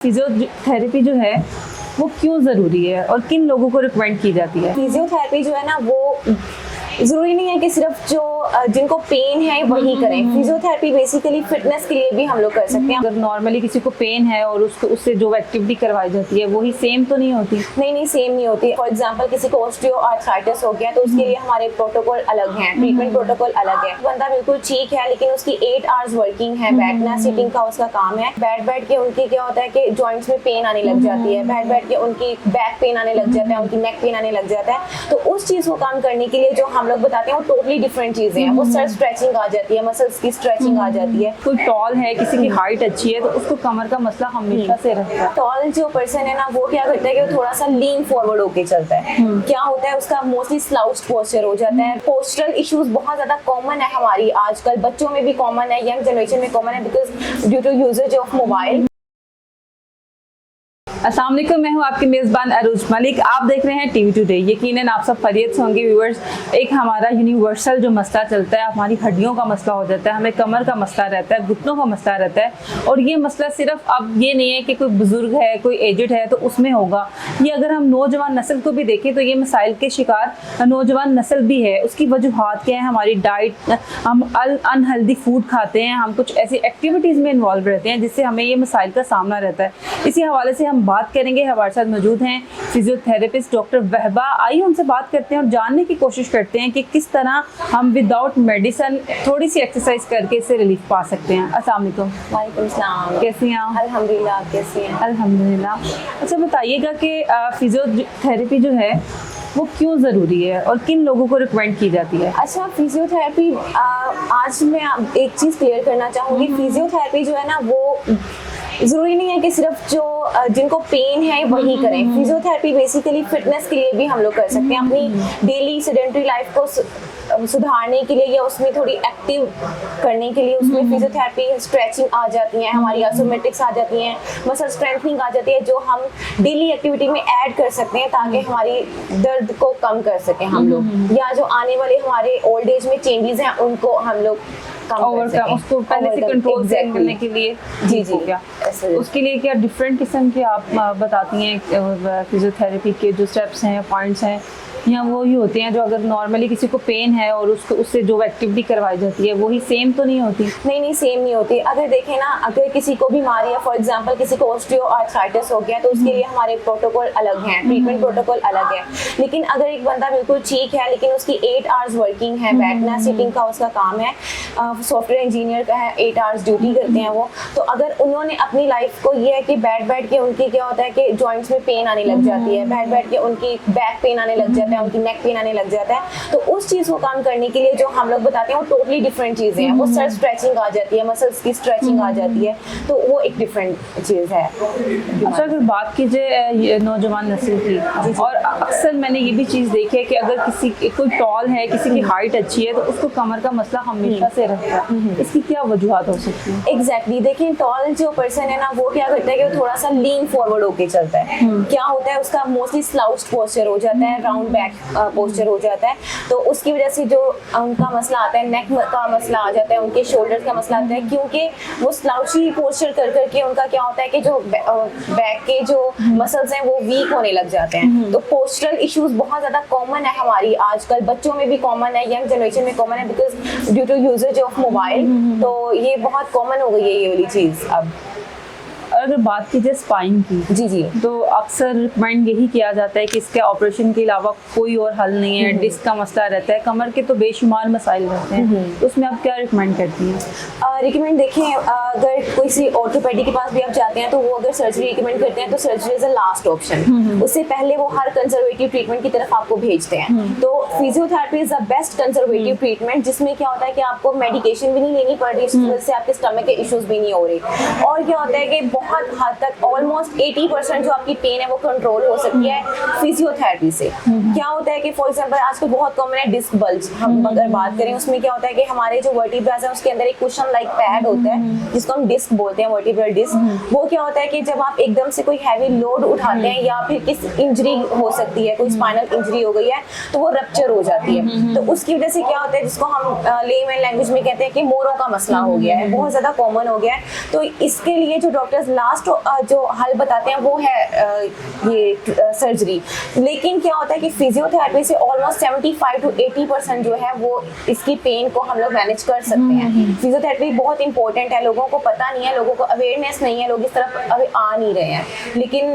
Physiotherapy जो है वो क्यों ज़रूरी है और किन लोगों को रिकमेंड की जाती है? फिजियोथेरेपी जो है ना वो जरूरी नहीं है कि सिर्फ जो जिनको पेन है वही करें। फिजियोथेरेपी बेसिकली फिटनेस के लिए भी हम लोग कर सकते हैं। अगर नॉर्मली किसी को पेन है और उससे जो एक्टिविटी करवाई जाती है वही सेम तो नहीं होती? नहीं, सेम नहीं होती। फॉर एग्जांपल किसी को ऑस्टियोआर्थराइटिस हो गया तो उसके लिए हमारे प्रोटोकॉल अलग हैं, ट्रीटमेंट प्रोटोकॉल अलग है। बंदा बिल्कुल ठीक है लेकिन उसकी 8 आवर्स वर्किंग है, बैठना सिटिंग का उसका काम है, बैठ के उनकी क्या होता है कि जॉइंट्स में पेन आने लग जाती है, बैठ के उनकी बैक पेन आने लग जाता है, उनकी नेक पेन आने लग जाता है। तो उस चीज को काम करने के लिए जो हम लोग बताते हैं वो टोटली डिफरेंट चीजें हैं। वो सर स्ट्रेचिंग आ जाती है, मसल्स की स्ट्रेचिंग आ जाती है। कोई टॉल है, किसी की हाइट अच्छी है तो उसको कमर का मसला हमेशा से रहता है। टॉल जो पर्सन है ना वो क्या करता है कि वो थोड़ा सा लीन फॉरवर्ड होके चलता है। क्या होता है उसका मोस्टली स्लाउच्ड पोस्चर हो जाता है। पोस्चरल इश्यूज बहुत ज्यादा कॉमन है हमारी आजकल, बच्चों में भी कॉमन है, यंग जनरेशन में कॉमन है, because due to usages of mobile. अस्सलाम वालेकुम, मैं हूं आपकी मेज़बान अरूज मलिक। आप देख रहे हैं टीवी टुडे। यकीनन आप सब खैरियत से होंगे व्यूअर्स। एक हमारा यूनिवर्सल जो मसला चलता है, हमारी हड्डियों का मसला हो जाता है, हमें कमर का मसला रहता है, घुटनों का मसला रहता है। और ये मसला सिर्फ अब ये नहीं है कि कोई बुजुर्ग है, कोई एजड है तो उसमें होगा। ये अगर हम नौजवान नस्ल को भी देखें तो ये मसाइल के शिकार नौजवान नस्ल भी है। उसकी वजूहात क्या है? हमारी डाइट, हम अनहेल्दी फूड खाते हैं, हम कुछ ऐसी एक्टिविटीज़ में इन्वॉल्व रहते हैं जिससे हमें ये मसाइल का सामना रहता है। इसी हवाले से हम बात करेंगे। हमारे साथ मौजूद हैं फिजियोथेरेपिस्ट डॉक्टर वहबा। आइए उनसे बात करते हैं और जानने की कोशिश करते हैं कि किस तरह हम विदाउट मेडिसिन थोड़ी सी एक्सरसाइज करके इससे रिलीफ पा सकते हैं। अस्सलाम वालेकुम। वालेकुम सलाम। कैसी हैं आप? अल्हम्दुलिल्लाह, आप कैसी हैं? अल्हम्दुलिल्लाह। अच्छा बताइएगा कि फिजियोथेरेपी जो है वो क्यों ज़रूरी है और किन लोगों को रिकमेंड की जाती है? अच्छा, फिजियोथेरेपी आज मैं एक चीज़ क्लियर करना चाहूँगी। फिजियोथेरेपी जो है ना वो जरूरी नहीं है कि सिर्फ जो जिनको पेन है वही करें। फिजियोथेरेपी बेसिकली फिटनेस के लिए भी हम लोग कर सकते हैं। अपनी डेली सेडेंटरी लाइफ को सुधारने के लिए या उसमें थोड़ी एक्टिव करने के लिए उसमें फिजियोथेरेपी, स्ट्रेचिंग आ जाती हैं, हमारी आइसोमेट्रिक्स आ जाती हैं, मसल स्ट्रेंथनिंग आ जाती है जो हम डेली एक्टिविटी में ऐड कर सकते हैं ताकि हमारी दर्द को कम कर सकें हम लोग, या जो आने वाले हमारे ओल्ड एज में चेंजेस हैं उनको हम लोग ओवरकम, उसको पहले से कंट्रोल करने के लिए। जी क्या उसके लिए क्या डिफरेंट किस्म के आप बताती हैं फिजियोथेरेपी के जो स्टेप्स हैं, पॉइंट्स हैं, या वो ही होते हैं जो अगर नॉर्मली किसी को पेन है और उससे जो एक्टिविटी करवाई जाती है वही सेम तो नहीं होती? नहीं, सेम नहीं होती। अगर देखें ना, अगर किसी को बीमारी है, फॉर एग्जांपल किसी को ऑस्टियोआर्थराइटिस हो गया तो उसके लिए हमारे प्रोटोकॉल अलग हैं, ट्रीटमेंट प्रोटोकॉल अलग है। लेकिन अगर एक बंदा बिल्कुल ठीक है लेकिन उसकी 8 आवर्स वर्किंग है, बैठना सिटिंग का उसका काम है, सॉफ्टवेयर इंजीनियर का है, 8 आवर्स ड्यूटी करते हैं वो, तो अगर उन्होंने अपनी लाइफ को ये है कि बैठ के उनकी क्या होता है कि जॉइंट्स में पेन आने लग जाती है, बैठ के उनकी बैक पेन आने लग जाता है, उनकी नेक पेन आने लग जाता है, तो उस चीज को काम करने के लिए जो हम लोग बताते हैं वो टोटली डिफरेंट चीजें हैं। वो सर स्ट्रेचिंग आ जाती है, मसल्स की स्ट्रेचिंग आ जाती है, तो वो एक डिफरेंट चीज है। अच्छा, अगर बात कीजिए नौजवान नस्ल की, और अक्सर मैंने ये भी चीज़ देखी है कि अगर कोई टॉल है, किसी की हाइट अच्छी है तो उसको कमर का मसला हमेशा से रहता है। इसकी क्या वजूहात हो सकती है? एग्जैक्टली देखिए, टॉल जो पर्सन है ना वो क्या करता है कि वो थोड़ा सा लीन फॉरवर्ड होके चलता है। क्या होता है उसका मोस्टली स्लाउच्ड पोस्चर हो जाता है, राउंड बैक पोस्चर हो जाता है, तो उसकी वजह से जो उनका मसला आता है, नेक का मसला आ जाता है, उनके शोल्डर का मसला आता है, क्योंकि वो स्लाउची पोस्चर कर करके उनका क्या होता है कि जो बैक के जो मसल्स हैं वो वीक होने लग जाते हैं। तो पोस्चरल इश्यूज बहुत ज्यादा कॉमन है हमारी आजकल, बच्चों में भी कॉमन है, यंग जनरेशन में कॉमन है, because due to usages of mobile. तो ये बहुत कॉमन हो गई है ये वाली चीज अब। अगर बात कीजिए स्पाइन की, जी तो अक्सर रिकमेंड यही किया जाता है कि इसके ऑपरेशन के अलावा कोई और हल नहीं है। डिस्क का मसला रहता है, कमर के तो बेशुमार मसाइल रहते हैं, तो उसमें आप क्या रिकमेंड करती हैं? रिकमेंड देखें, अगर किसी ऑर्थोपेडिक के पास भी आप जाते हैं तो वो अगर सर्जरी रिकमेंड करते हैं तो surgery is a last option. उससे पहले वो हर कंजर्वेटिव ट्रीटमेंट की तरफ आपको भेजते हैं। तो physiotherapy is the best conservative treatment, जिसमें क्या होता है कि आपको मेडिकेशन भी नहीं लेनी पड़ रही, इसकी वजह से आपके स्टमक के इश्यूज भी नहीं हो रहे, और क्या होता है कि बहुत हद तक ऑलमोस्ट 80% जो आपकी पेन है वो कंट्रोल हो सकती है फिजियोथेरेपी से। क्या होता है कि फॉर एग्जांपल आजकल बहुत कॉमन है डिस्क बल्ज, हम अगर बात करें उसमें क्या होता है कि हमारे जो वर्टिब्रास है उसके अंदर एक कुशन लाइक पैड होता है जिसको हम डिस्क बोलते हैं, वर्टिब्रल डिस्क। वो क्या होता है कि जब आप एकदम से कोई हैवी लोड उठाते हैं या फिर किस इंजरी हो सकती है, कोई स्पाइनल इंजरी हो गई है तो वो रप्चर हो जाती है। तो उसकी वजह से क्या होता है, जिसको हम लेमैन लैंग्वेज में कहते हैं कि मोरों का मसला हो गया है, बहुत ज्यादा कॉमन हो गया है। तो इसके लिए जो डॉक्टर्स लास्ट जो हल बताते हैं वो है ये सर्जरी। लेकिन क्या होता है कि फिजियोथेरेपी से ऑलमोस्ट 75 to 80% जो है वो इसकी पेन को हम लोग मैनेज कर सकते हैं। फिजियोथेरेपी बहुत इंपॉर्टेंट है, लोगों को पता नहीं है, लोगों को अवेयरनेस नहीं है, लोग इस तरफ अभी आ नहीं रहे हैं, लेकिन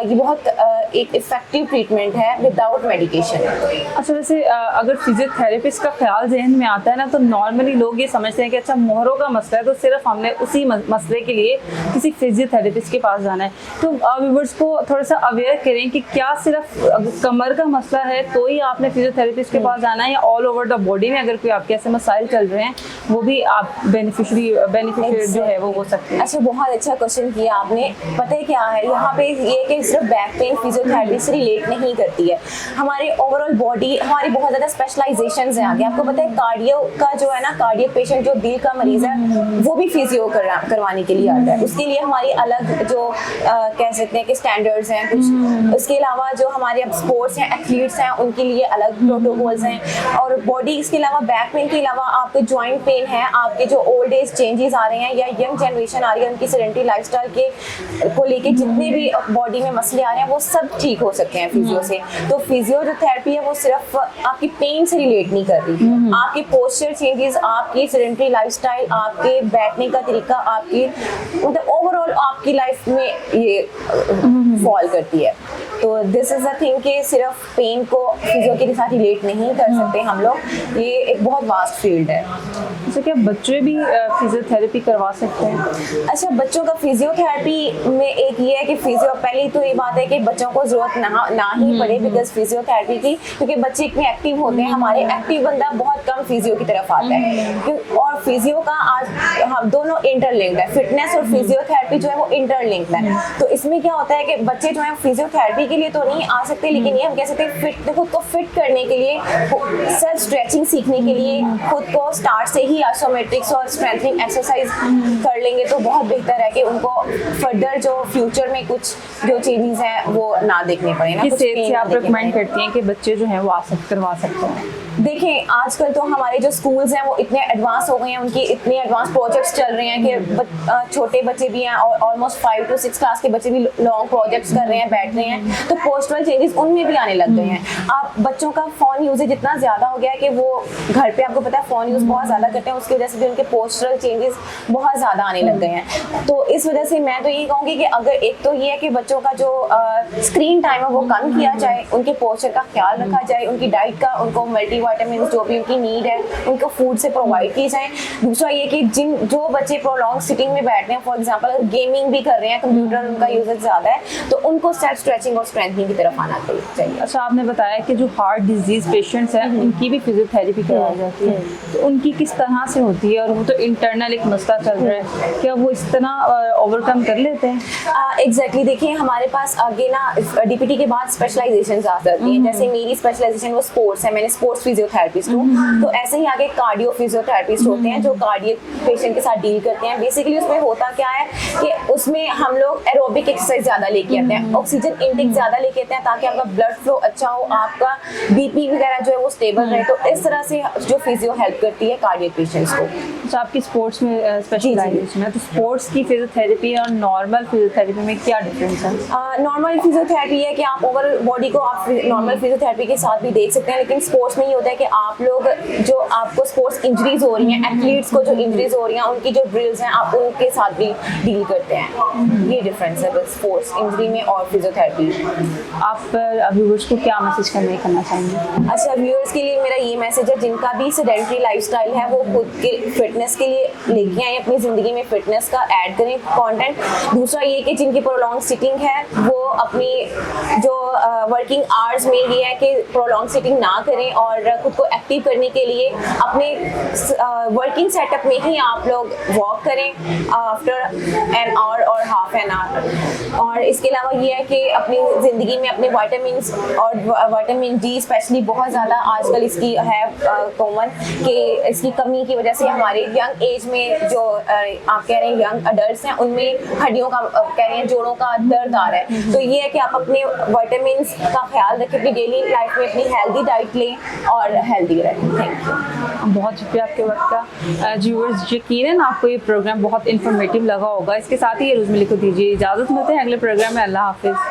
ये बहुत एक इफेक्टिव ट्रीटमेंट है विदाउट मेडिकेशन। अच्छा, वैसे अगर फिजियोथेरेपिस्ट का ख्याल जहन में आता है ना, तो नॉर्मली लोग ये समझते हैं कि अच्छा मोहरों का मसला है तो सिर्फ हमने उसी मसले के लिए किसी फिजियोथेरेपिस्ट के पास जाना है। तो व्यूअर्स को थोड़ा सा अवेयर करें कि क्या सिर्फ कमर का मसला है तो ही आपने फिजियोथेरेपिस्ट के पास जाना है, या ऑल ओवर द बॉडी में अगर कोई आपके ऐसे मसाइल चल रहे हैं वो भी आप बेनिफिशियरी जो है वो हो सकते हैं। अच्छा, बहुत अच्छा क्वेश्चन किया आपने। पता है क्या है, यहाँ पे ये कि सिर्फ बैक पेन फिजियोथेरेपी से रिलेट नहीं करती है, हमारे ओवरऑल बॉडी, हमारी बहुत ज़्यादा स्पेशलाइजेशंस हैं आगे। आपको पता है कार्डियो का जो है ना, कार्डियक पेशेंट जो दिल का मरीज है वो भी फिजियो करवाने के लिए आता है। उसके लिए हमारी अलग जो कह सकते हैं कि स्टैंडर्ड्स हैं कुछ। उसके अलावा जो हमारे अब स्पोर्ट्स हैं, एथलीट्स हैं, उनके लिए अलग प्रोटोकॉल्स हैं। और बॉडी, इसके अलावा बैक पेन के अलावा आपके जॉइंट पेन है, आपके जो ओल्ड एज चेंजेस आ रहे हैं या यंग जनरेशन आ रही है, उनकी सेडेंटरी लाइफस्टाइल के को लेके जितने भी बॉडी में मसले आ रहे हैं वो सब ठीक हो सकते हैं फिजियो से। तो फिजियो जो थेरेपी है वो सिर्फ आपकी पेन से रिलेट नहीं कर रही, आपके पोस्चर चेंजेस, आपकी सेडेंटरी लाइफस्टाइल, आपके बैठने का तरीका, आपकी मतलब ओवरऑल आपकी लाइफ में ये फॉल करती है। तो दिस इज अ थिंग कि सिर्फ पेन को फिजियो के साथ रिलेट नहीं कर सकते हम लोग, ये एक बहुत वास्ट फील्ड है। अच्छा, क्या बच्चे भी फिजियोथेरेपी करवा सकते हैं? अच्छा, बच्चों का फिजियोथेरेपी में एक ये है कि पहली तो ये बात है कि बच्चों को जरूरत ना ही पड़े बिकॉज फिजियोथेरेपी की, क्योंकि बच्चे इतने एक्टिव होते हैं, हमारे एक्टिव बंदा बहुत कम फिजियो की तरफ आता है। और फिजियो का आज हम दोनों इंटरलिंक्ड है, फिटनेस और फिजियोथेरेपी जो है वो इंटरलिंक्ड है। तो इसमें क्या होता है कि बच्चे जो है फिजियोथेरेपी के लिए तो नहीं आ सकते, लेकिन ये हम कह सकते हैं खुद को फिट करने के लिए, सेल्फ स्ट्रेचिंग सीखने के लिए, खुद को स्टार्ट से ही आइसोमेट्रिक्स और स्ट्रेंथनिंग एक्सरसाइज कर लेंगे तो बहुत बेहतर है कि उनको फर्दर जो फ्यूचर में कुछ जो चेंजेस हैं वो ना देखने पड़े ना। किस एज से आप रिकमेंड करती हैं कि बच्चे जो हैं वो करवा सकते हैं? देखें, आजकल तो हमारे जो स्कूल्स हैं वो इतने एडवांस हो गए हैं, उनकी इतने एडवांस प्रोजेक्ट्स चल रहे हैं कि छोटे बच्चे भी हैं और ऑलमोस्ट 5 to 6 क्लास के बच्चे भी लॉन्ग प्रोजेक्ट्स कर रहे हैं, बैठ रहे हैं, तो पोस्टरल चेंजेस उनमें भी आने लग गए हैं। आप बच्चों का फ़ोन यूजेज इतना ज़्यादा हो गया है कि वो घर पे, आपको पता है, फ़ोन यूज़ बहुत ज़्यादा करते हैं, उसकी वजह से भी उनके पोस्टरल चेंजेस बहुत ज़्यादा आने लग गए हैं। तो इस वजह से मैं तो यही कहूँगी कि अगर एक तो ये है कि बच्चों का जो स्क्रीन टाइम है वो कम किया जाए, उनके पोस्चर का ख्याल रखा जाए, उनकी डाइट का, उनको मल्टीविटामिन जो भी उनकी नीड है उनको फूड से प्रोवाइड की जाए। दूसरा ये कि जो बच्चे प्रोलॉन्ग सिटिंग में बैठते हैं, फॉर एग्जांपल अगर गेमिंग भी कर रहे हैं, कंप्यूटर उनका यूजेज ज़्यादा है, तो उनको सेल्फ स्ट्रेचिंग और स्ट्रेंथनिंग की तरफ आना चाहिए। अच्छा, आपने बताया कि जो हार्ट डिजीज पेशेंट्स हैं उनकी भी फिजियोथेरेपी करवाई जाती है, तो उनकी किस तरह से होती है? और वो तो इंटरनल एक मसला चल रहा है, क्या वो इस तरह ओवरकम कर लेते हैं? एग्जैक्टली, देखिए हमारे पास आगे ना डीपीटी के बाद स्पेशलाइजेशन आ जाती हैं। जैसे मेरी स्पेशलाइजेशन वो स्पोर्ट्स है, मैंने स्पोर्ट्स फिजियोथेरेपिस्ट हूँ, तो ऐसे ही आगे कार्डियो फिजियोथेरेपिस्ट होते हैं जो कार्डियक पेशेंट के साथ डील करते हैं। बेसिकली उसमें होता क्या है कि उसमें हम लोग एरोबिक एक्सरसाइज ज़्यादा लेके आते हैं, ऑक्सीजन इनटेक ज़्यादा लेके आते हैं ताकि आपका ब्लड फ्लो अच्छा हो, आपका बीपी वगैरह जो है वो स्टेबल रहे। तो इस तरह से जो फिजियो हेल्प करती है कार्डियक पेशेंट्स को। अच्छा, आपकी स्पोर्ट्स में स्पेशलाइजेशन है, तो स्पोर्ट्स की फिजियोथेरेपी और नॉर्मल फिजियोथेरेपी में क्या डिफरेंस है? नॉर्मल फिजियोथेरेपी है कि आप ओवर बॉडी को आप नॉर्मल फिजियोथेरेपी के साथ भी देख सकते हैं, लेकिन स्पोर्ट्स में ये होता है कि आप लोग जो आपको स्पोर्ट्स इंजरीज हो रही हैं, एथलीट्स को जो इंजरीज हो रही हैं, उनकी जो ड्रिल्स हैं आप उनके साथ भी डील करते हैं। ये डिफरेंस है बस स्पोर्ट्स इंजरी में और फिजियोथेरेपी। आप व्यूअर्स को क्या मैसेज करना चाहेंगे? अच्छा, व्यूअर्स के लिए मेरा ये मैसेज है, जिनका भी सेडेंटरी लाइफस्टाइल है वो खुद के फिटनेस के लिए लेके आए, अपनी ज़िंदगी में फिटनेस का ऐड करें कंटेंट। दूसरा ये कि जिनकी प्रोलॉन्ग सिटिंग है वो अपनी जो वर्किंग आवर्स में ये है कि प्रोलॉन्ग सिटिंग ना करें और खुद को एक्टिव करने के लिए अपने वर्किंग सेटअप में ही आप लोग वॉक करें आफ्टर एन आवर और हाफ एन आवर। और इसके अलावा ये है कि अपनी ज़िंदगी में अपने विटामिन्स और विटामिन डी स्पेशली बहुत ज़्यादा आजकल इसकी है कॉमन कि इसकी कमी की वजह से हमारे यंग एज में जो आप कह रहे हैं यंग अडल्ट हैं उनमें हड्डियों का कह रहे हैं जोड़ों का दर्द आ रहा है, तो ये है कि आप अपने विटामिन का ख्याल रखें, अपनी डेली लाइफ में अपनी हेल्दी डाइट लें और हेल्दी रहें। Thank you. बहुत शुक्रिया आपके वक्त का। व्यूअर्स, यकीनन आपको ये प्रोग्राम बहुत इन्फॉर्मेटिव लगा होगा। इसके साथ ही ये रोज़ मिल्क को दीजिए इजाज़त, मिलते हैं अगले प्रोग्राम में। अल्लाह हाफिज़।